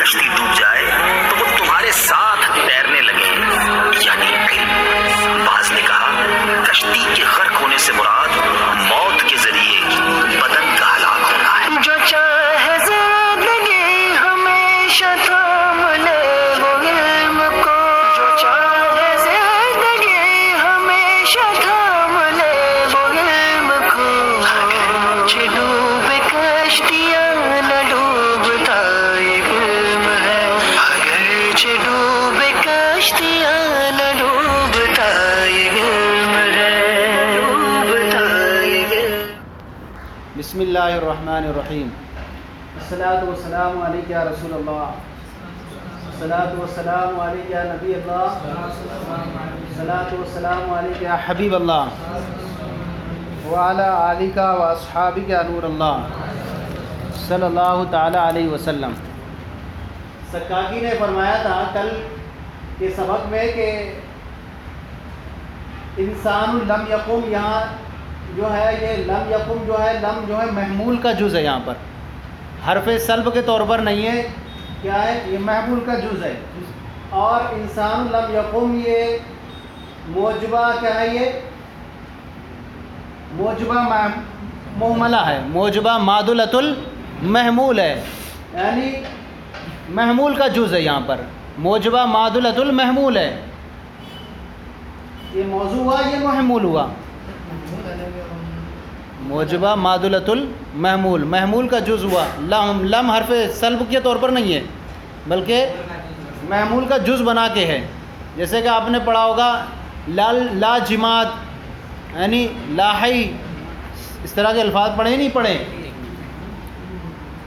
کشتی ڈوب جائے تو وہ تمہارے ساتھ تیرنے لگے، یعنی علم۔ بعض نے کہا کشتی کے غرق ہونے سے مراد موت کے ذریعے بدن کا ہلاک ہونا ہے۔ جو چاہے زندگی ہمیشہ تھام لے وہ علم کو، جو چاہے زندگی ہمیشہ تھام لے وہ علم کو، اگرچہ ڈوبے کشتیاں نہ ڈوبتا یہ علم ہے، اگرچہ ڈوبے کشتیاں نہ ڈوبتا یہ علم ہے، ڈوبتا یہ علم۔ بسم اللہ الرحمن الرحیم۔ الصلاۃ والسلام علیک یا رسول اللہ، الصلاۃ والسلام علیک یا نبی اللہ، الصلاۃ والسلام علیک یا حبیب اللہ، وعلی آلک و اصحابک یا نور اللہ، صلی اللہ تعالی علیہ وسلم۔ سکاکی نے فرمایا تھا کل کے سبق میں کہ انسان لم یقم، یہاں جو ہے یہ لم یقم جو ہے، لم جو ہے محمول کا جز ہے، یہاں پر حرف سلب کے طور پر نہیں ہے، کیا ہے یہ محمول کا جز ہے۔ اور انسان لم یقم یہ موجبہ کیا ہے، یہ موجبہ محملہ ہے، موجبہ معدولۃ المحمول ہے، یعنی محمول کا جز ہے، یہاں پر موجبہ معدولۃ المحمول ہے۔ یہ موضوع ہوا، یہ محمول ہوا، موجبہ معدولۃ المحمول، محمول کا جز ہوا۔ لم حرف سلب کے طور پر نہیں ہے بلکہ محمول کا جز بنا کے ہے، جیسے کہ آپ نے پڑھا ہوگا لا جماعت، یعنی لاحی، اس طرح کے الفاظ پڑھے ہی نہیں پڑھے،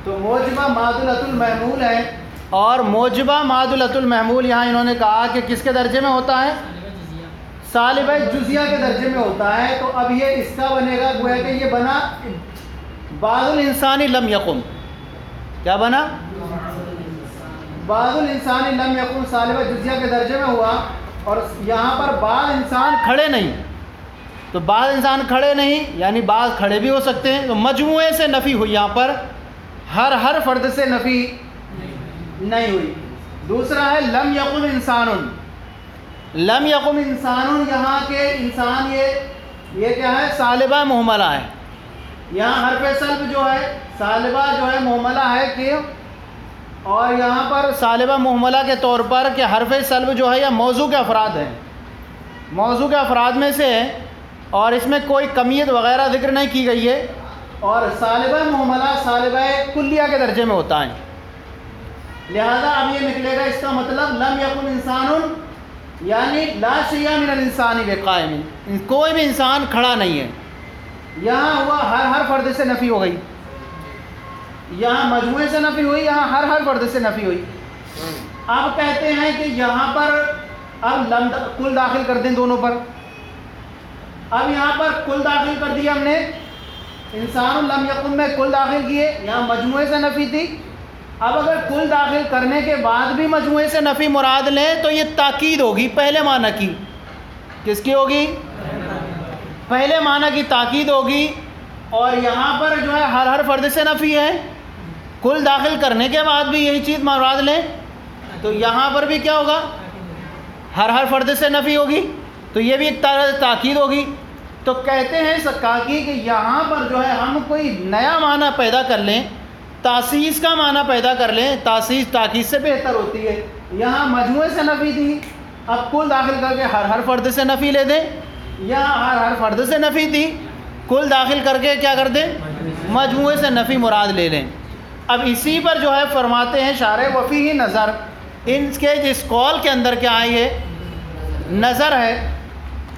تو موجبہ معدولۃ المحمول ہے۔ اور موجبہ معدولۃ المحمول یہاں انہوں نے کہا کہ کس کے درجے میں ہوتا ہے، سالبہ جزیہ کے درجے میں ہوتا ہے۔ تو اب یہ اس کا بنے گا، گویا کہ یہ بنا بعض الانسانی لم یقم، کیا بنا، بعض الانسانی لم یقم سالبہ جزیہ کے درجے میں ہوا، اور یہاں پر بعض انسان کھڑے نہیں، تو بعض انسان کھڑے نہیں یعنی بعض کھڑے بھی ہو سکتے ہیں، تو مجموعے سے نفی ہوئی، یہاں پر ہر فرد سے نفی نہیں ہوئی۔ دوسرا ہے لم یقم انسان، لم یقم انسان، یہاں کے انسان یہ کیا ہے، سالبہ محملہ ہے، یہاں حرف سلب جو ہے سالبہ جو ہے محملہ ہے کہ، اور یہاں پر سالبہ محملہ کے طور پر کہ حرف سلب جو ہے یہ موضوع کے افراد ہیں، موضوع کے افراد میں سے ہے، اور اس میں کوئی کمیت وغیرہ ذکر نہیں کی گئی ہے، اور سالبہ محملہ سالبہ کلیہ کے درجے میں ہوتا ہے۔ لہذا اب یہ نکلے گا اس کا مطلب لم یکن انسان، یعنی لا شیء من الانسان بقائم، کوئی بھی انسان کھڑا نہیں ہے۔ یہاں ہوا ہر فرد سے نفی ہو گئی، یہاں مجموعے سے نفی ہوئی، یہاں ہر فرد سے نفی ہوئی۔ اب کہتے ہیں کہ یہاں پر اب لم کل داخل کر دیں دونوں پر، اب یہاں پر کل داخل کر دیا ہم نے، انسان لم یقم میں کل داخل کیے، یہاں مجموعے سے نفی تھی۔ اب اگر کل داخل کرنے کے بعد بھی مجموعے سے نفی مراد لیں تو یہ تاکید ہوگی پہلے معنی کی، کس کی ہوگی، پہلے معنی کی تاکید ہوگی۔ اور یہاں پر جو ہے ہر فرد سے نفی ہے، کل داخل کرنے کے بعد بھی یہی چیز مراد لیں تو یہاں پر بھی کیا ہوگا، ہر فرد سے نفی ہوگی، تو یہ بھی ایک تاکید ہوگی۔ تو کہتے ہیں سکاکی کہ یہاں پر جو ہے ہم کوئی نیا معنی پیدا کر لیں، تاسیس کا معنی پیدا کر لیں، تاسیس تاکید سے بہتر ہوتی ہے۔ یہاں مجموعے سے نفی تھی، اب کل داخل کر کے ہر فرد سے نفی لے دیں، یہاں ہر فرد سے نفی تھی، کل داخل کر کے کیا کر دیں، مجموعے سے نفی مراد لے لیں۔ اب اسی پر جو ہے فرماتے ہیں شارح وفیہ نظر، ان کے جس قول کے اندر کیا ہے، یہ نظر ہے۔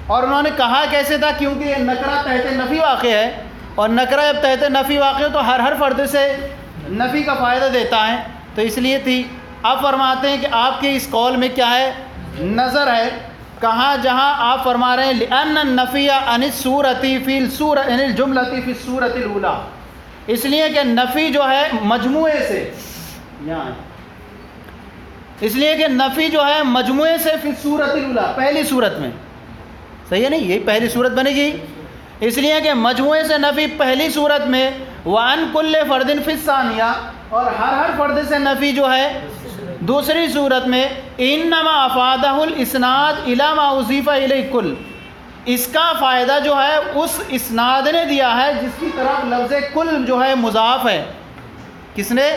اور انہوں نے کہا کیسے تھا، کیونکہ یہ نکرہ تحت نفی واقع ہے، اور نکرہ جب تحت نفی واقع ہو تو ہر فرد سے نفی کا فائدہ دیتا ہے، تو اس لیے تھی۔ اب فرماتے ہیں کہ آپ کے اس قول میں کیا ہے، نظر ہے۔ کہاں، جہاں آپ فرما رہے ہیں لأن النفی عن الصورۃ فی الصورۃ عن الجملۃ فی الصورۃ الاولی، اس لیے کہ نفی جو ہے مجموعے سے، یہاں اس لیے کہ نفی جو ہے مجموعے سے فی الصورۃ الاولی، پہلی صورت میں، صحیح ہے نہیں، یہی پہلی صورت بنے گی، اس لیے کہ مجموعے سے نفی پہلی صورت میں، وعن کل فرد فی الثانیہ، اور ہر فرد سے نفی جو ہے دوسری صورت میں انما افادہ الاسناد الی ما اضیف الیہ کل، اس کا فائدہ جو ہے اس اسناد نے دیا ہے جس کی طرف لفظ کل جو ہے مضاف ہے. کس نے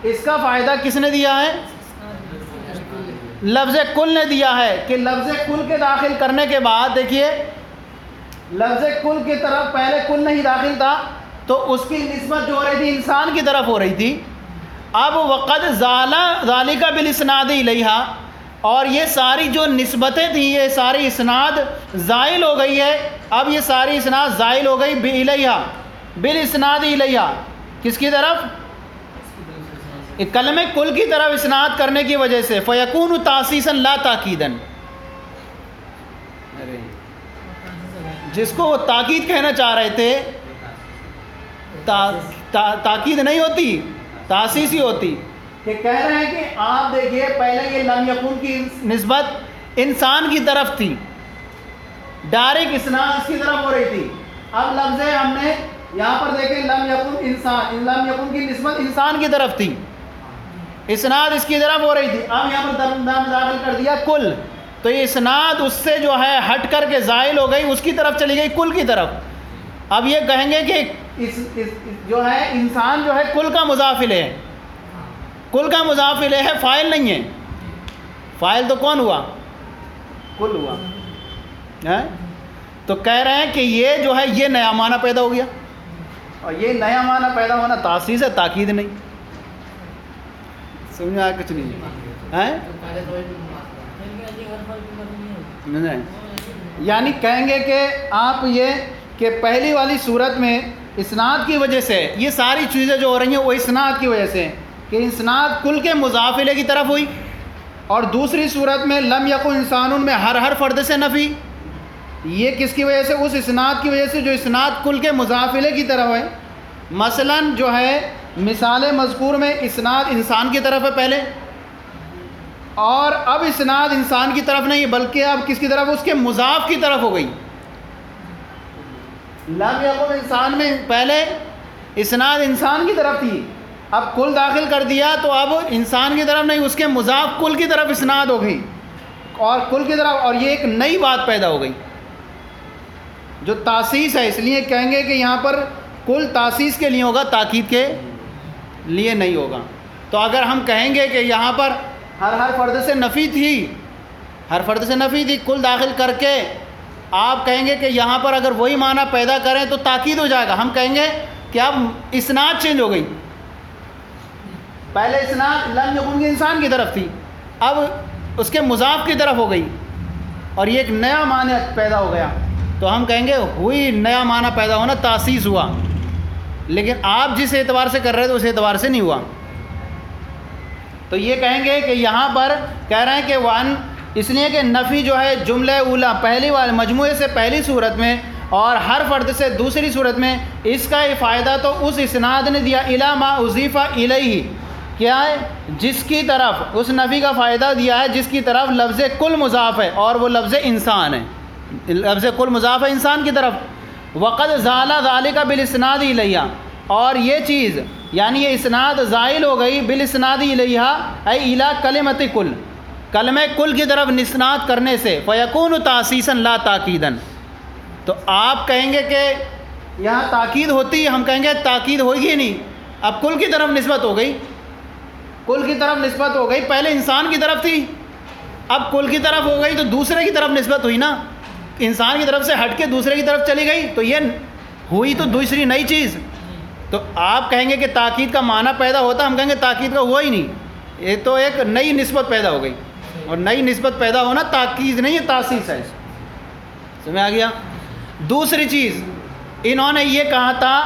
اس کا فائدہ کس نے دیا ہے؟ لفظ کل نے دیا ہے کہ لفظ کل کے داخل کرنے کے بعد دیکھیے لفظ کل کی طرف پہلے کل نہیں داخل تھا تو اس کی نسبت جو ہو رہی تھی انسان کی طرف ہو رہی تھی. اب وقد ذالک بالاسناد الیہا، اور یہ ساری جو نسبتیں تھیں یہ ساری اسناد زائل ہو گئی ہے. اب یہ ساری اسناد زائل ہو گئی بالیہا، بالاسناد الیہا، کس کی طرف؟ کلمہ کل کی طرف اسناد کرنے کی وجہ سے فیکون تاسیسا لا تاکیدن، جس کو وہ تاکید کہنا چاہ رہے تھے تاکید نہیں ہوتی، تاسیس ہی ہوتی. کہ کہہ رہے ہیں کہ آپ دیکھیے پہلے یہ لم یکن کی نسبت انسان کی طرف تھی، ڈائریکٹ اسناد اس کی طرف ہو رہی تھی. اب لفظ ہم نے یہاں پر دیکھیں لم یکن انسان، لم یکن کی نسبت انسان کی طرف تھی، اسناد اس کی طرف ہو رہی تھی. اب یہاں پر داخل کر دیا کل، تو یہ اسناد اس سے جو ہے ہٹ کر کے زائل ہو گئی، اس کی طرف چلی گئی کل کی طرف. اب یہ کہیں گے کہ جو ہے انسان جو ہے کل کا مضاف الیہ ہے، کل کا مضاف الیہ ہے، فاعل نہیں ہے. فاعل تو کون ہوا؟ کل ہوا. تو کہہ رہے ہیں کہ یہ جو ہے یہ نیا معنی پیدا ہو گیا، اور یہ نیا معنی پیدا ہونا تاسیس ہے، تاکید نہیں. سمجھ میں آیا کچھ نہیں؟ یعنی کہیں گے کہ آپ یہ کہ پہلی والی صورت میں اسناد کی وجہ سے یہ ساری چیزیں جو ہو رہی ہیں وہ اسناد کی وجہ سے کہ اسناد کل کے مضاف الیہ کی طرف ہوئی، اور دوسری صورت میں لم یکن انسان میں ہر فرد سے نفی، یہ کس کی وجہ سے؟ اس اسناد کی وجہ سے جو اسناد کل کے مضاف الیہ کی طرف ہے. مثلا جو ہے مثال مذکور میں اسناد انسان کی طرف ہے پہلے، اور اب اسناد انسان کی طرف نہیں بلکہ اب کس کی طرف؟ اس کے مضاف کی طرف ہو گئی. لم یکن انسان میں پہلے اسناد انسان کی طرف تھی، اب کل داخل کر دیا تو اب انسان کی طرف نہیں، اس کے مضاف کل کی طرف اسناد ہو گئی، اور کل کی طرف، اور یہ ایک نئی بات پیدا ہو گئی جو تاسیس ہے. اس لیے کہیں گے کہ یہاں پر کل تاسیس کے لیے ہوگا، تاکید کے لیے نہیں ہوگا. تو اگر ہم کہیں گے کہ یہاں پر ہر فرد سے نفی تھی، ہر فرد سے نفی تھی، کل داخل کر کے آپ کہیں گے کہ یہاں پر اگر وہی معنی پیدا کریں تو تاکید ہو جائے گا. ہم کہیں گے کہ اب اسناد چینج ہو گئی، پہلے اسناد لم یکن کی انسان کی طرف تھی، اب اس کے مضاف کی طرف ہو گئی، اور یہ ایک نیا معنی پیدا ہو گیا. تو ہم کہیں گے ہوئی نیا معنی پیدا ہونا، تاسیس ہوا، لیکن آپ جس اعتبار سے کر رہے تھے اس اعتبار سے نہیں ہوا. تو یہ کہیں گے کہ یہاں پر کہہ رہے ہیں کہ وان، اس لیے کہ نفی جو ہے جملہ اولا پہلی والے مجموعے سے پہلی صورت میں اور ہر فرد سے دوسری صورت میں، اس کا یہ فائدہ تو اس اسناد نے دیا الی ما اضیف الیہ، کیا ہے؟ جس کی طرف اس نفی کا فائدہ دیا ہے جس کی طرف لفظ کل مضاف ہے، اور وہ لفظ انسان ہے، لفظ کل مضاف ہے انسان کی طرف. وقد زال ذالک بالاسناد الیہ، اور یہ چیز یعنی یہ اسناد زائل ہو گئی بالاسناد الیہ ای الی کلمۃ کل، کلمہ کل کی طرف اسناد کرنے سے فیکون تاسیسا لا تاکیدا. تو آپ کہیں گے کہ یہاں تاکید ہوتی، ہم کہیں گے تاکید ہوگی نہیں، اب کل کی طرف نسبت ہو گئی، کل کی طرف نسبت ہو گئی، پہلے انسان کی طرف تھی، اب کل کی طرف ہو گئی تو دوسرے کی طرف نسبت ہوئی نا، انسان کی طرف سے ہٹ کے دوسرے کی طرف چلی گئی، تو یہ ہوئی تو دوسری نئی چیز. تو آپ کہیں گے کہ تاکید کا معنی پیدا ہوتا، ہم کہیں گے تاکید کا ہوا ہی نہیں، یہ تو ایک نئی نسبت پیدا ہو گئی، اور نئی نسبت پیدا ہونا تاکید نہیں ہے، تاسیس ہے. سمجھ آ گیا؟ دوسری چیز انہوں نے یہ کہا تھا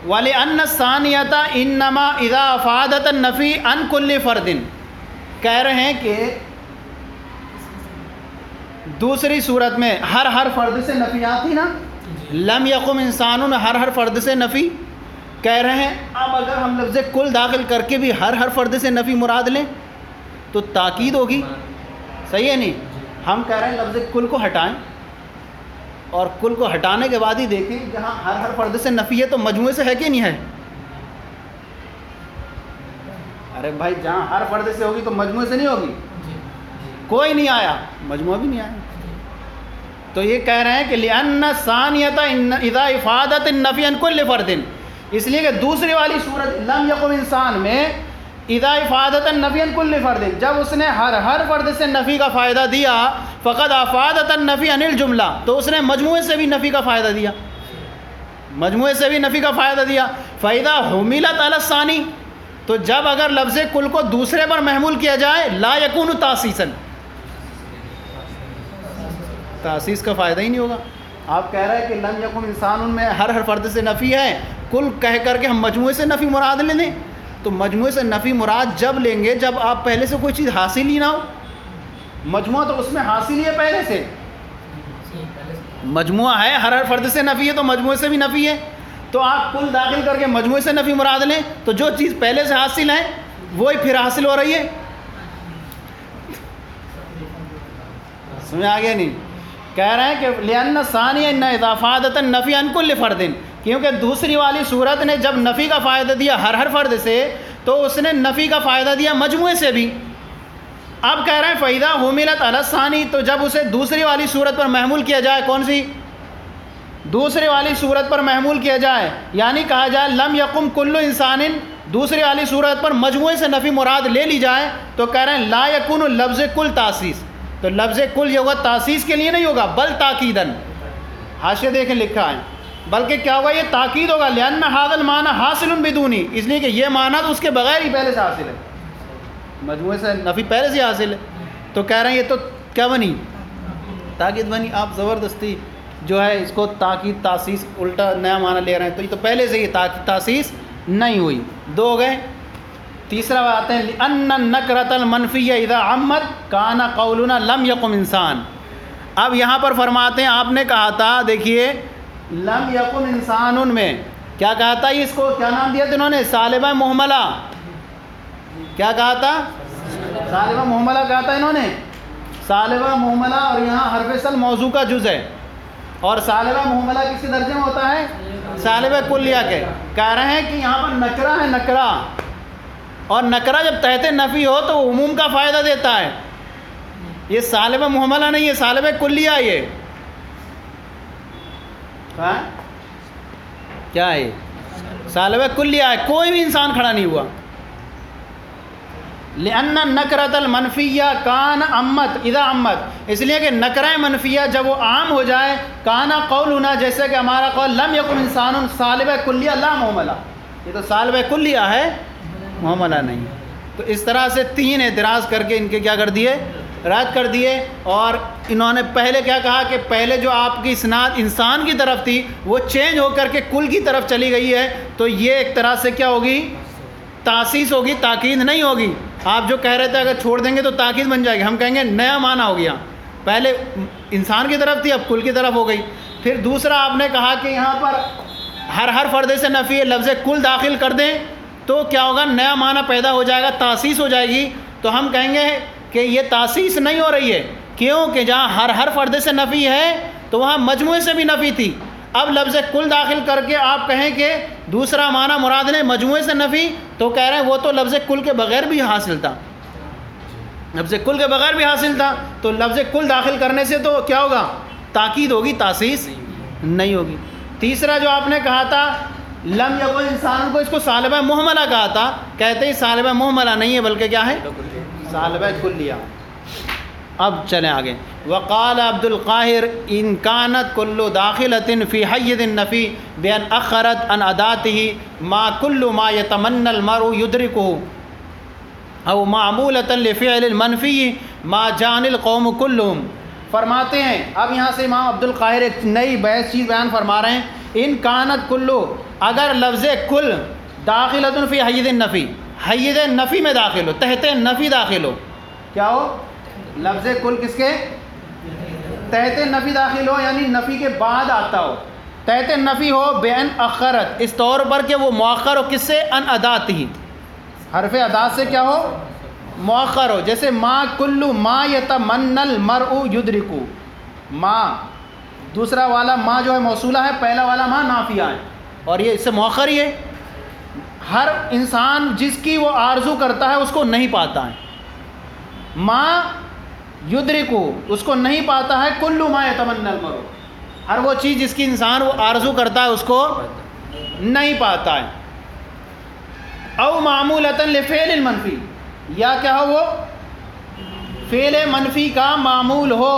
وَلِأَنَّ الثَّانِيَةَ إِنَّمَا إِذَا أَفَادَتْ النَّفِي عَنْ كُلِّ فَرْدٍ، کہہ رہے ہیں کہ دوسری صورت میں ہر فرد سے نفی آتی نا، لم یقم انسان میں ہر فرد سے نفی کہہ رہے ہیں. اب اگر ہم لفظ کل داخل کر کے بھی ہر فرد سے نفی مراد لیں تو تاکید ہوگی، صحیح ہے نہیں؟ ہم کہہ رہے ہیں لفظ کل کو ہٹائیں، اور کل کو ہٹانے کے بعد ہی دیکھیں جہاں ہر فرد سے نفی ہے تو مجموعے سے ہے کہ نہیں ہے؟ ارے بھائی جہاں ہر فرد سے ہوگی تو مجموعے سے نہیں ہوگی. کوئی نہیں آیا, مجموعہ بھی نہیں آیا. تو یہ کہہ رہے ہیں کہ لأن الثانیۃ اذا افادت النفی عن کل فرد, اس لیے کہ دوسری والی صورت لم یقم انسان میں اذا افادت النفی عن کل فرد, جب اس نے ہر فرد سے نفی کا فائدہ دیا, فقد افادت النفی عن الجملہ, تو اس نے مجموعے سے بھی نفی کا فائدہ دیا, مجموعے سے بھی نفی کا فائدہ دیا. فإذا حملت علی الثانی, تو جب اگر لفظ کل کو دوسرے پر محمول کیا جائے, لا یکون تاسیسا, تاسیس کا فائدہ ہی نہیں ہوگا. آپ کہہ رہے ہیں کہ لم یکن انسان میں ہر فرد سے نفی ہے, کل کہہ کر کے ہم مجموعے سے نفی مراد لے لیں, تو مجموعے سے نفی مراد جب لیں گے جب آپ پہلے سے کوئی چیز حاصل ہی نہ ہو. مجموعہ تو اس میں حاصل ہی ہے پہلے سے, مجموعہ ہے, ہر فرد سے نفی ہے تو مجموعے سے بھی نفی ہے, تو آپ کل داخل کر کے مجموعے سے نفی مراد لیں تو جو چیز پہلے سے حاصل ہے وہی پھر حاصل ہو رہی ہے. سمجھ آگے نہیں؟ کہہ رہے ہیں کہ لأن الثانیہ ان اذا افادت النفی عن کل فرد, کیونکہ دوسری والی صورت نے جب نفی کا فائدہ دیا ہر فرد سے تو اس نے نفی کا فائدہ دیا مجموعے سے بھی. اب کہہ رہے ہیں فإذا حملت علی الثانی, تو جب اسے دوسری والی صورت پر محمول کیا جائے, کون سی دوسری والی صورت پر محمول کیا جائے, یعنی کہا جائے لم یقم کل انسان, دوسری والی صورت پر مجموعے سے نفی مراد لے لی جائے, تو کہہ رہے ہیں لا یکون لفظ کل تاسیس, تو لفظ کل یہ ہوگا تاسیس کے لیے نہیں ہوگا بل تاکیدن. حاشیہ دیکھیں لکھا ہے, بلکہ کیا ہوگا, یہ تاکید ہوگا. لأن ھذا المعنی حاصل بدونی, اس لیے کہ یہ معنی تو اس کے بغیر ہی پہلے سے حاصل ہے, مجموعے سے نفی پہلے سے حاصل ہے. تو کہہ رہے ہیں یہ تو کیا بنی, تاکید بنی. آپ زبردستی جو ہے اس کو تاکید تاسیس الٹا نیا معنی لے رہے ہیں, تو یہ تو پہلے سے یہ تاسیس نہیں ہوئی. دو ہو گئے. تیسرا بات ہے لأن النکرۃ المنفیہ اذا عمت کان قولنا لم یقم انسان. اب یہاں پر فرماتے ہیں, آپ نے کہا تھا, دیکھیے لم یقم انسان میں کیا کہا تھا, اس کو کیا نام دیا تھا انہوں نے, سالبہ محملہ. کیا کہا تھا, سالبہ محملہ کہا تھا انہوں نے, سالبہ محملہ. اور یہاں حرف اصل موضوع کا جز ہے, اور سالبہ محملہ کس کے درجے میں ہوتا ہے, سالبہ کلیہ کے. کہہ رہے ہیں کہ یہاں پر نکرہ ہے, نکرہ, اور نکرہ جب تحت نفی ہو تو وہ عموم کا فائدہ دیتا ہے. یہ سالبہ محملہ نہیں ہے, سالبہ کلیہ. یہ کیا ہے, سالبہ کلیہ ہے, کوئی بھی انسان کھڑا نہیں ہوا. لأن النکرۃ المنفیہ کان عمت اذا عمت, اس لیے کہ نکرہ منفیہ جب وہ عام ہو جائے, کانا قولنا, جیسے کہ ہمارا قول لم یکن انسان سالبہ کلیہ لا محملہ, یہ تو سالبہ کلیہ ہے, محملہ نہیں. تو اس طرح سے تین اعتراض کر کے ان کے کیا کر دیے, رد کر دیے. اور انہوں نے پہلے کیا کہا کہ پہلے جو آپ کی اسناد انسان کی طرف تھی وہ چینج ہو کر کے کل کی طرف چلی گئی ہے, تو یہ ایک طرح سے کیا ہوگی, تاسیس ہوگی, تاکید نہیں ہوگی. آپ جو کہہ رہے تھے اگر چھوڑ دیں گے تو تاکید بن جائے گی, ہم کہیں گے نیا معنی ہو گیا, پہلے انسان کی طرف تھی اب کل کی طرف ہو گئی. پھر دوسرا آپ نے کہا کہ یہاں پر ہر فرد سے نفی لفظ کل داخل کر دیں تو کیا ہوگا, نیا معنی پیدا ہو جائے گا, تاسیس ہو جائے گی. تو ہم کہیں گے کہ یہ تاسیس نہیں ہو رہی ہے, کیوں کہ جہاں ہر فرد سے نفی ہے تو وہاں مجموعے سے بھی نفی تھی. اب لفظ کل داخل کر کے آپ کہیں کہ دوسرا معنی مراد لیں مجموعے سے نفی, تو کہہ رہے ہیں وہ تو لفظ کل کے بغیر بھی حاصل تھا, لفظ کل کے بغیر بھی حاصل تھا. تو لفظ کل داخل کرنے سے تو کیا ہوگا, تاکید ہوگی, تاسیس نہیں ہوگی. تیسرا جو آپ نے کہا تھا لم یکن انسان کو, اس کو سالبہ محملہ کہا تھا, کہتے ہیں سالبہ محملہ نہیں ہے بلکہ کیا ہے, سالبہ کلیہ. اب چلیں آگے. وقال عبد القاہر ان کانت کل داخلۃ فی حیز النفی بان اخرت عن اداتہ ما کل ما یتمنى المرء یدرکہ او معمولۃ لفعل المنفی ما جان القوم کلهم. فرماتے ہیں اب یہاں سے امام عبد القاہر ایک نئی بحث چیز بیان فرما رہے ہیں. ان کانت کلو, اگر لفظ کل داخلۃ فی حیز النفی, حیز نفی میں داخل ہو, تحت نفی داخل ہو, کیا ہو, لفظ کل کس کے تحت نفی داخل ہو, یعنی نفی کے بعد آتا ہو, تحت نفی ہو بین اخرت, اس طور پر کہ وہ مؤخر ہو, کس سے, ان ادات ہی, حرف ادات سے کیا ہو, مؤخر ہو. جیسے ما کلو ما یتمنى المرء یدرکو, ما دوسرا والا ما جو ہے موصولہ ہے, پہلا والا ما نافیہ ہے, اور یہ اس سے مؤخر ہی ہے. ہر انسان جس کی وہ آرزو کرتا ہے اس کو نہیں پاتا ہے. ما یدرکو اس کو نہیں پاتا ہے. کل ما یتمنى المرء ہر وہ چیز جس کی انسان وہ آرزو کرتا ہے اس کو نہیں پاتا ہے. او معمولۃ لفعل المنفی یا کیا ہو وہ فعل منفی کا معمول ہو.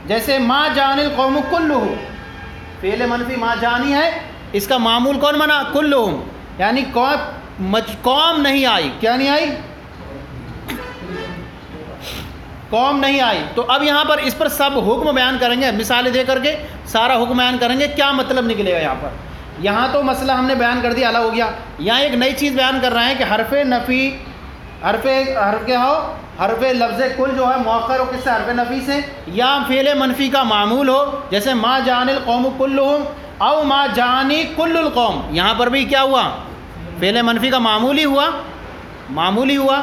جیسے ما جان القوم کلہ فعل منفی ما جانی ہے اس کا معمول کون بنا کلہم یعنی قوم نہیں آئی. کیا نہیں آئی؟ قوم نہیں آئی. تو اب یہاں پر اس پر سب حکم بیان کریں گے مثالیں دے کر کے سارا حکم بیان کریں گے کیا مطلب نکلے گا یہاں پر. یہاں تو مسئلہ ہم نے بیان کر دیا الگ ہو گیا. یہاں ایک نئی چیز بیان کر رہے ہیں کہ حرف نفی حرف کیا ہو حرف لفظ کل جو ہے مؤخر ہو کس سے حرف نفی سے یا فعل منفی کا معمول ہو. جیسے ما جان القوم کلہم او ما جانی کل القوم یہاں پر بھی کیا ہوا فعل منفی کا معمول ہی ہوا.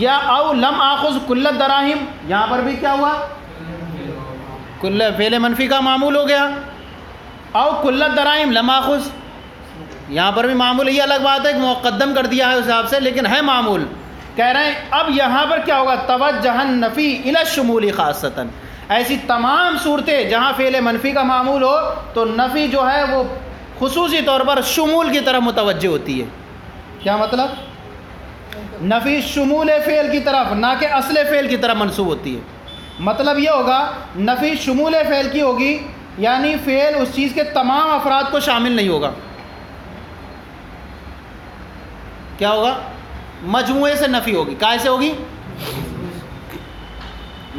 یا او لم آخذ کل الدراہم یہاں پر بھی کیا ہوا کل فعل منفی کا معمول ہو گیا. او کل الدراہم لم آخذ یہاں پر بھی معمول. یہ الگ بات ہے کہ مقدم کر دیا ہے اس حساب سے لیکن ہے معمول. کہہ رہے ہیں اب یہاں پر کیا ہوگا توجہ النفی الی الشمول خاصتاً ایسی تمام صورتیں جہاں فعل منفی کا معمول ہو تو نفی جو ہے وہ خصوصی طور پر شمول کی طرف متوجہ ہوتی ہے. کیا مطلب نفی شمول فعل کی طرف نہ کہ اصل فعل کی طرف منسوب ہوتی ہے. مطلب یہ ہوگا نفی شمول فعل کی ہوگی یعنی فعل اس چیز کے تمام افراد کو شامل نہیں ہوگا. کیا ہوگا مجموعے سے نفی ہوگی. کائے سے ہوگی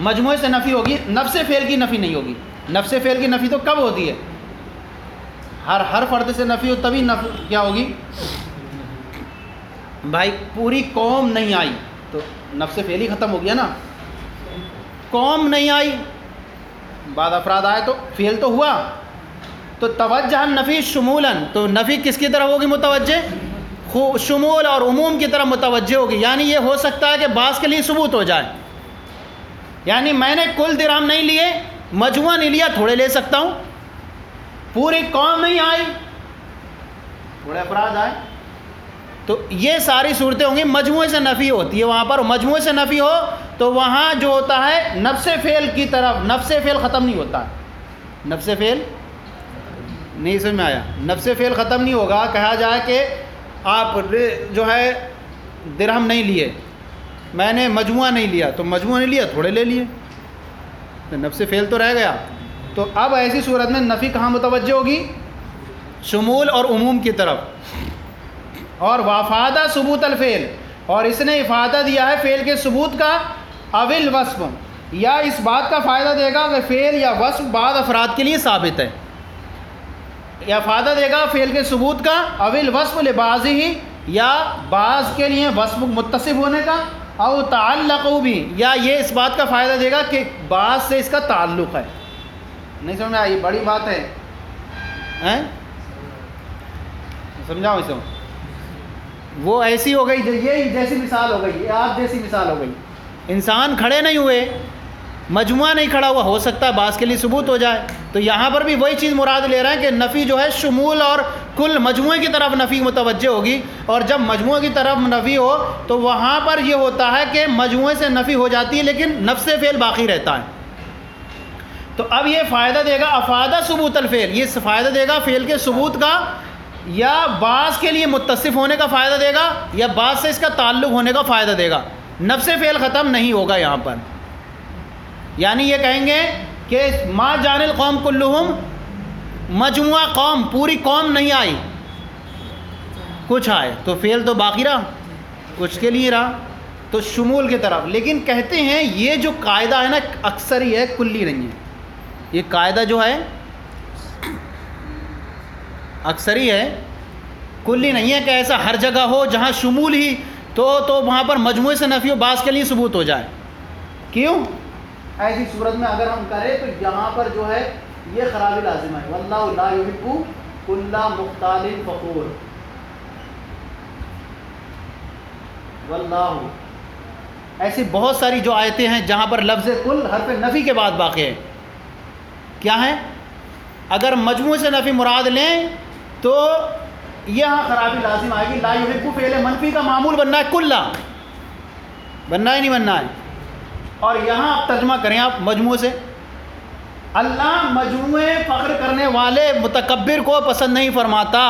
مجموعے سے نفی ہوگی. نفس فعل کی نفی نہیں ہوگی. نفس فعل کی نفی تو کب ہوتی ہے ہر فرد سے نفی ہو تبھی نفی کیا ہوگی بھائی پوری قوم نہیں آئی تو نفس فعل ہی ختم ہو گیا نا. قوم نہیں آئی بعد افراد آئے تو فعل تو ہوا. تو توجہ نفی شمولاً تو نفی کس کی طرف ہوگی متوجہ شمول اور عموم کی طرف متوجہ ہوگی. یعنی یہ ہو سکتا ہے کہ بعض کے لیے ثبوت ہو جائے یعنی میں نے کل درہم نہیں لیے مجموعہ نہیں لیا تھوڑے لے سکتا ہوں. پوری قوم نہیں آئی تھوڑے افراد آئے تو یہ ساری صورتیں ہوں گی مجموعے سے نفی ہوتی ہے. وہاں پر مجموعے سے نفی ہو تو وہاں جو ہوتا ہے نفس فعل کی طرف نفس فعل ختم نہیں ہوتا. نفس فعل نہیں سمجھ میں آیا. نفس فعل ختم نہیں ہوگا. کہا جائے کہ آپ جو ہے درہم نہیں لیے میں نے مجموعہ نہیں لیا تو مجموعہ نہیں لیا تھوڑے لے لیے تو نفس فعل تو رہ گیا. تو اب ایسی صورت میں نفی کہاں متوجہ ہوگی شمول اور عموم کی طرف. اور وافادہ ثبوت الفعل اور اس نے افادہ دیا ہے فعل کے ثبوت کا اول وصف یا اس بات کا فائدہ دے گا کہ فعل یا وصف بعض افراد کے لیے ثابت ہے. یا فائدہ دے گا فعل کے ثبوت کا اول وصف لبعض ہی یا بعض کے لیے وصف متصف ہونے کا او تعلق بھی یا یہ اس بات کا فائدہ دے گا کہ بعض سے اس کا تعلق ہے. نہیں سمجھا یہ بڑی بات ہے سمجھاؤ اسے. وہ ایسی ہو گئی یہ جیسی مثال ہو گئی یہ آپ جیسی مثال ہو گئی. انسان کھڑے نہیں ہوئے مجموعہ نہیں کھڑا ہوا ہو سکتا ہے بعض کے لیے ثبوت ہو جائے. تو یہاں پر بھی وہی چیز مراد لے رہے ہیں کہ نفی جو ہے شمول اور کل مجموعے کی طرف نفی متوجہ ہوگی. اور جب مجموعے کی طرف نفی ہو تو وہاں پر یہ ہوتا ہے کہ مجموعے سے نفی ہو جاتی ہے لیکن نفس فعل باقی رہتا ہے. تو اب یہ فائدہ دے گا افادہ ثبوت الفعل یہ فائدہ دے گا فعل کے ثبوت کا یا بعض کے لیے متصف ہونے کا فائدہ دے گا یا بعض سے اس کا تعلق ہونے کا فائدہ دے گا. نفس فعل ختم نہیں ہوگا یہاں پر. یعنی یہ کہیں گے کہ ما جان القوم کلہم مجموعہ قوم پوری قوم نہیں آئی کچھ آئے تو فعل تو باقی رہا کچھ کے لیے رہا تو شمول کی طرف. لیکن کہتے ہیں یہ جو قاعدہ ہے نا اکثر ہی ہے کلی نہیں ہے. یہ قاعدہ جو ہے اکثر ہی ہے کلی نہیں ہے کہ ایسا ہر جگہ ہو جہاں شمول ہی تو وہاں پر مجموعے سے نفی و بعض کے لیے ثبوت ہو جائے. کیوں ایسی صورت میں اگر ہم کریں تو یہاں پر جو ہے یہ خرابی لازم ہے. واللہ لا یحب کل مختال فخور. واللہ ایسی بہت ساری جو آیتیں ہیں جہاں پر لفظ کل حرف نفی کے بعد واقع ہے. کیا ہے اگر مجموعے سے نفی مراد لیں تو یہاں خرابی لازم آئے گی. لا یحب فعل منفی کا معمول بننا ہے کلا، بننا ہے نہیں بننا ہے. اور یہاں آپ ترجمہ کریں آپ مجموعے سے. اللہ مجموعے فخر کرنے والے متکبر کو پسند نہیں فرماتا،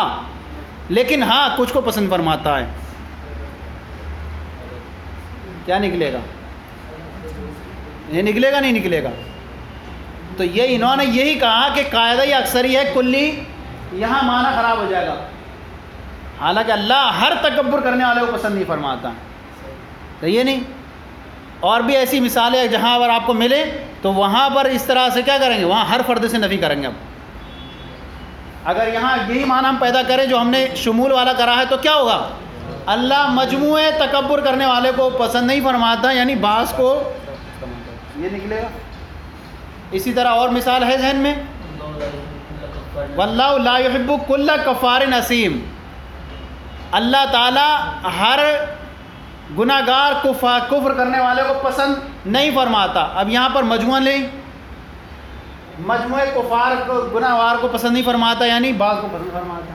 لیکن ہاں کچھ کو پسند فرماتا ہے. کیا نکلے گا؟ یہ نکلے گا نہیں نکلے گا؟ تو یہ انہوں نے یہی کہا کہ قاعدہ یہ اکثری ہے کلی، یہاں معنی خراب ہو جائے گا. حالانکہ اللہ ہر تکبر کرنے والے کو پسند نہیں فرماتا. تو یہ نہیں. اور بھی ایسی مثالیں ہیں جہاں اگر آپ کو ملے تو وہاں پر اس طرح سے کیا کریں گے، وہاں ہر فرد سے نفی کریں گے. اب اگر یہاں یہی معنی ہم پیدا کریں جو ہم نے شمول والا کرا ہے تو کیا ہوگا؟ اللہ مجموعے تکبر کرنے والے کو پسند نہیں فرماتا، یعنی بعض کو یہ نکلے گا. اسی طرح اور مثال ہے ذہن میں، واللہ لا یحب کل کفار نسیم. اللہ تعالیٰ ہر گناہ گار کفر کرنے والے کو پسند نہیں فرماتا. اب یہاں پر مجموعہ لیں، مجموعے کفار کو گناہ گار کو پسند نہیں فرماتا یعنی بعض کو پسند فرماتا،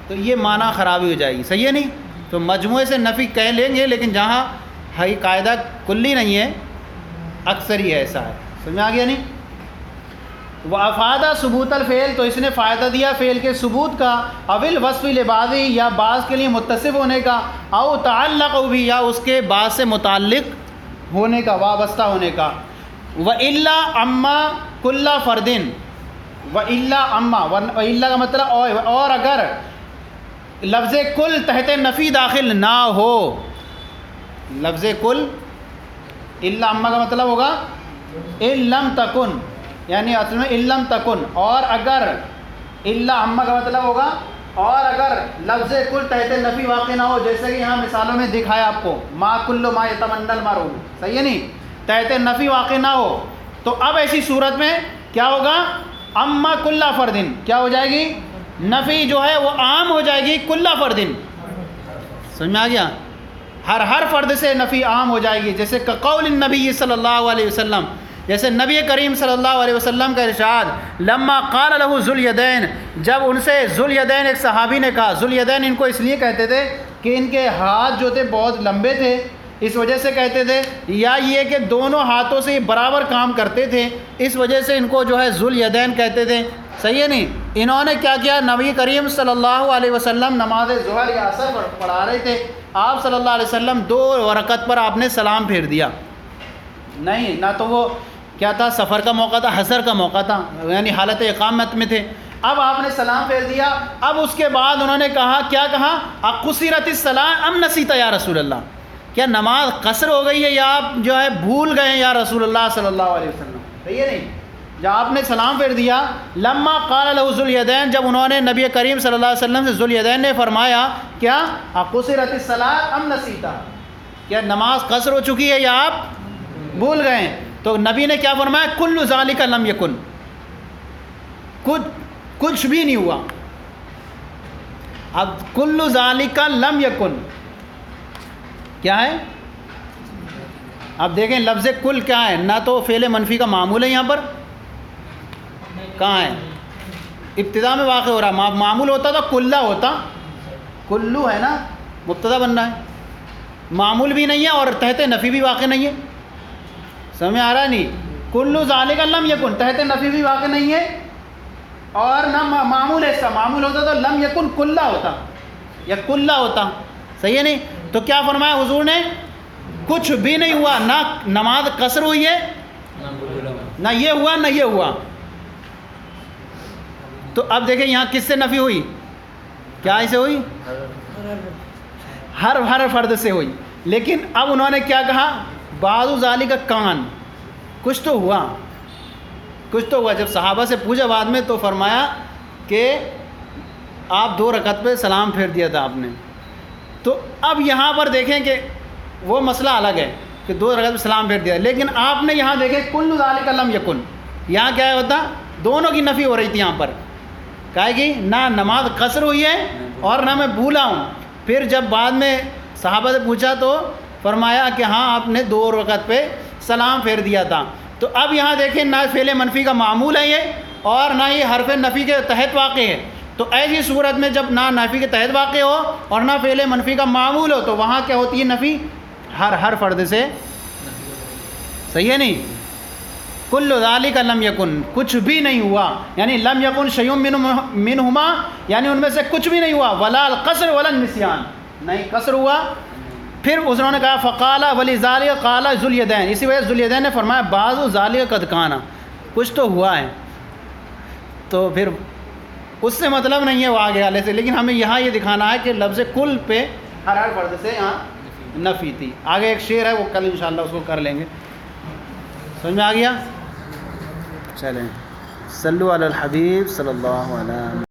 تو یہ معنی خرابی ہو جائے گی. صحیح ہے نہیں؟ تو مجموعے سے نفی کہہ لیں گے، لیکن جہاں ہے قاعدہ کلی نہیں ہے، اکثر ہی ایسا ہے. سمجھ آ گیا نہیں؟ وہ افادہ ثبوت الفعل، تو اس نے فائدہ دیا فعل کے ثبوت کا، اول وصف لبعضی، یا بعض کے لیے متصف ہونے کا، او تعلق بھی، یا اس کے بعض سے متعلق ہونے کا، وابستہ ہونے کا. وَإِلَّا أَمَّا كُلَّ فَرْدٍ، وَإِلَّا أَمَّا، وَإِلَّا کا مطلب اور اگر لفظ کل تحت نفی داخل نہ ہو. لفظ کل الا اما کا مطلب ہوگا ان لم تکن، یعنی اصل میں ان لم تکن. اور اگر الا اما کا مطلب ہوگا اور اگر لفظ کل تحت نفی واقع نہ ہو، جیسے کہ یہاں مثالوں میں دکھایا آپ کو، ما کل ما یتمنى المرء، صحیح ہے نہیں؟ تحت نفی واقع نہ ہو تو اب ایسی صورت میں کیا ہوگا؟ اما کل فردن، کیا ہو جائے گی؟ نفی جو ہے وہ عام ہو جائے گی کل فردن. سمجھ میں آ گیا؟ ہر فرد سے نفی عام ہو جائے گی. جیسے قول النبی صلی اللہ علیہ وسلم، جیسے نبی کریم صلی اللہ علیہ وسلم کا ارشاد، لما قال له ذو الیدین، جب ان سے ذو الیدین ایک صحابی نے کہا. ذو الیدین ان کو اس لیے کہتے تھے کہ ان کے ہاتھ جو تھے بہت لمبے تھے، اس وجہ سے کہتے تھے، یا یہ کہ دونوں ہاتھوں سے برابر کام کرتے تھے، اس وجہ سے ان کو جو ہے ذو الیدین کہتے تھے. صحیح ہے نہیں؟ انہوں نے کیا کیا، نبی کریم صلی اللہ علیہ وسلم نماز ظہر یا عصر پڑھا رہے تھے، آپ صلی اللہ علیہ وسلم 2 رکعت پر آپ نے سلام پھیر دیا. نہیں، نہ تو وہ کیا تھا، سفر کا موقع تھا، حضر کا موقع تھا، یعنی حالت اقامت میں تھے. اب آپ نے سلام پھیر دیا. اب اس کے بعد انہوں نے کہا، کیا کہا، اقصرت الصلاۃ ام نسیت یا رسول اللہ، کیا نماز قصر ہو گئی ہے یا آپ جو ہے بھول گئے یا رسول اللہ صلی اللہ علیہ وسلم. صحیح ہے نہیں؟ جب آپ نے سلام پھیر دیا، لما قال له ذو الیدین، جب انہوں نے نبی کریم صلی اللہ علیہ وسلم سے ذو الیدین نے فرمایا، کیا اقصرت الصلاۃ ام نسیتا، کیا نماز قصر ہو چکی ہے یا آپ بھول گئے، تو نبی نے کیا فرمایا، کل ذالک لم یکن، کچھ بھی نہیں ہوا. اب کل ذالک لم یکن کیا ہے؟ اب دیکھیں لفظ کل کیا ہے، نہ تو فعل منفی کا معمول ہے، یہاں پر کہاں ہے، ابتدا میں واقع ہو رہا. معمول ہوتا تو کلّا ہوتا، کلو ہے نا، مبتدا بننا ہے. معمول بھی نہیں ہے اور تحت نفی بھی واقع نہیں ہے. سمجھ آ رہا ہے نہیں؟ کلو ذالک لم یکن، تحت نفی بھی واقع نہیں ہے اور نہ معمول ہے. اس کا معمول ہوتا تو لم یکن کلّا ہوتا یا کلّا ہوتا. صحیح ہے نہیں؟ تو کیا فرمایا حضور نے، کچھ بھی نہیں ہوا، نہ نماز قصر ہوئی ہے، نہ یہ ہوا نہ یہ ہوا. تو اب دیکھیں یہاں کس سے نفی ہوئی، کیا اسے ہوئی، ہر فرد سے ہوئی. لیکن اب انہوں نے کیا کہا، بعض ذالک کان، کچھ تو ہوا. جب صحابہ سے پوچھا بعد میں تو فرمایا کہ آپ 2 رکعت پہ سلام پھیر دیا تھا آپ نے. تو اب یہاں پر دیکھیں کہ وہ مسئلہ الگ ہے کہ 2 رکعت پہ سلام پھیر دیا، لیکن آپ نے یہاں دیکھیں کل ذالک لم یکن، یہاں کیا ہوتا، دونوں کی نفی ہو رہی تھی. یہاں پر کہے گی نہ نماز قصر ہوئی ہے اور نہ میں بھولا ہوں. پھر جب بعد میں صحابہ سے پوچھا تو فرمایا کہ ہاں آپ نے 2 رکعت پہ سلام پھیر دیا تھا. تو اب یہاں دیکھیں نہ فعل منفی کا معمول ہے یہ اور نہ یہ حرف نفی کے تحت واقع ہے. تو ایسی صورت میں جب نہ نافی کے تحت واقع ہو اور نہ فعل منفی کا معمول ہو تو وہاں کیا ہوتی ہے نفی ہر فرد سے. صحیح ہے نہیں. کل ذالک لم یکن کچھ بھی نہیں ہوا یعنی لم یکن شیء منہما یعنی ان میں سے کچھ بھی نہیں ہوا. ولا القصر ولا النسیان نہیں قصر ہوا. پھر انہوں نے کہا فقال ولذالک قال ذو الیدین اسی وجہ ذو الیدین نے فرمایا بعض ذالک قد کان کچھ تو ہوا ہے. تو پھر اس سے مطلب نہیں ہے وہ آگے والے سے لیکن ہمیں یہاں یہ دکھانا ہے کہ لفظ کل پہ ہر فرد سے یہاں نفی تھی. آگے ایک شعر ہے وہ کل انشاءاللہ اس کو کر لیں گے. سمجھ میں آ گیا. چلیں صلو علی الحبیب صلی اللہ علیہ